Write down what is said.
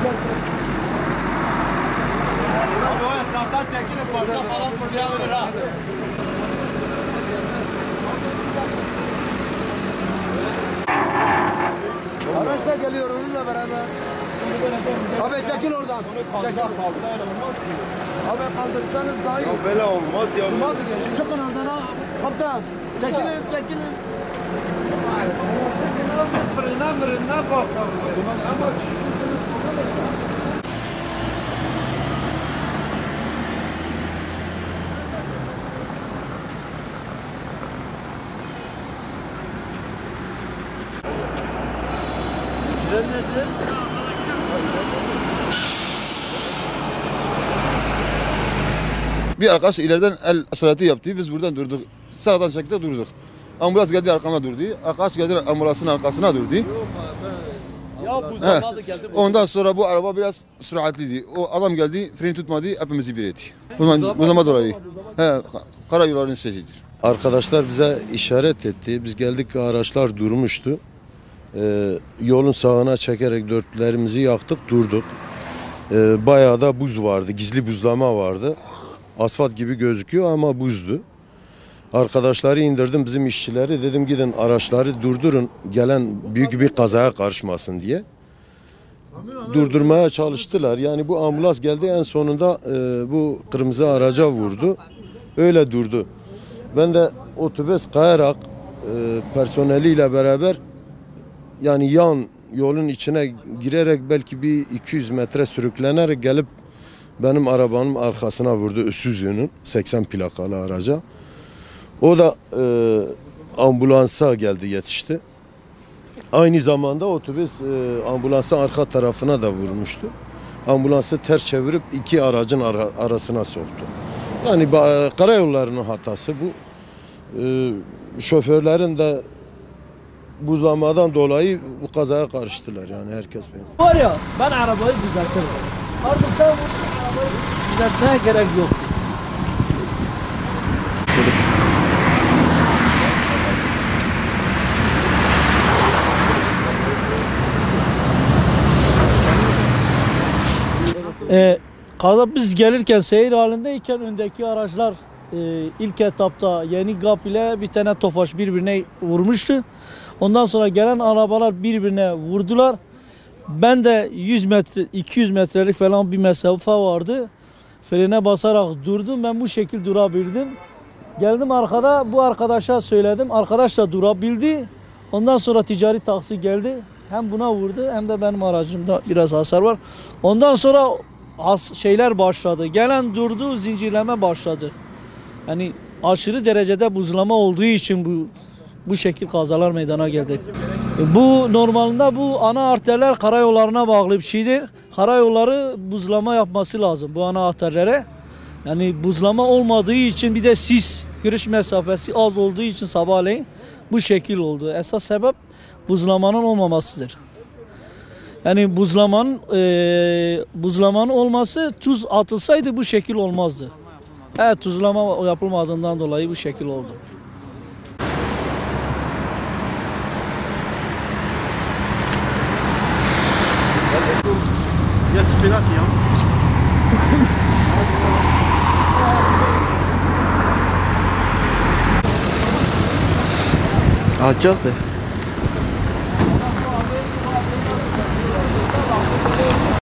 O etraftan çekilip parça falan fırlayabilir ha. Araç da geliyor onunla beraber. Abi çekil oradan. Çekil. Abi kaldırırsanız daha iyi. Ya böyle olmaz ya. Olmaz ki. Çıkın oradan ha. Kaptan. Çekilin çekilin. Fırına basalım. Ama Bir arkadaş ileriden el işareti yaptı. Biz buradan durduk. Sağdan çektik durduk. Ambulans geldi arkama durdu. Arkadaş geldi ambulansın arkasına durdu. Ya bu zamanı geldi. Ondan sonra bu araba biraz süratliydi. O adam geldi, freni tutmadı, hepimizi bir etti. Bu zaman dolayı. He, karayolların sesidir. Arkadaşlar bize işaret etti. Biz geldik, araçlar durmuştu. Yolun sağına çekerek dörtlerimizi yaktık, durduk. Bayağı da buz vardı, gizli buzlama vardı. Asfalt gibi gözüküyor ama buzdu. Arkadaşları indirdim, bizim işçileri, dedim gidin araçları durdurun, gelen büyük bir kazaya karışmasın diye. Durdurmaya çalıştılar. Yani bu ambulans geldi, en sonunda bu kırmızı araca vurdu. Öyle durdu. Ben de otobüs kayarak personeliyle beraber yani yan yolun içine girerek belki bir 200 metre sürüklenerek gelip benim arabanın arkasına vurdu, Isuzu'nun 80 plakalı araca. O da ambulansa geldi, yetişti. Aynı zamanda otobüs ambulansın arka tarafına da vurmuştu. Ambulansı ters çevirip iki aracın arasına soktu. Yani karayollarının hatası bu. Şoförlerin de buzlamadan dolayı bu kazaya karıştılar, yani herkes benim. Var ya, ben arabayı düzeltirim. Artık sen bu arabayı düzeltmeye gerek yok. Kaza biz gelirken seyir halindeyken öndeki araçlar ilk etapta yeni GAP ile bir tane Tofaş birbirine vurmuştu. Ondan sonra gelen arabalar birbirine vurdular. Ben de 100 metre 200 metrelik falan bir mesafe vardı. Frene basarak durdum. Ben bu şekil durabildim. Geldim arkada, bu arkadaşa söyledim. Arkadaş da durabildi. Ondan sonra ticari taksi geldi. Hem buna vurdu hem de benim aracımda biraz hasar var. Ondan sonra şeyler başladı. Gelen durdu, zincirleme başladı. Yani aşırı derecede buzlama olduğu için bu şekil kazalar meydana geldi. Bu normalde bu ana arterler karayollarına bağlı bir şeydir. Karayolları buzlama yapması lazım bu ana arterlere. Yani buzlama olmadığı için bir de sis, görüş mesafesi az olduğu için sabahleyin bu şekil oldu. Esas sebep buzlamanın olmamasıdır. Yani buzlamanın olması, tuz atılsaydı bu şekil olmazdı. Evet, tuzlama yapılmadığından dolayı bu şekil oldu. Açıktı.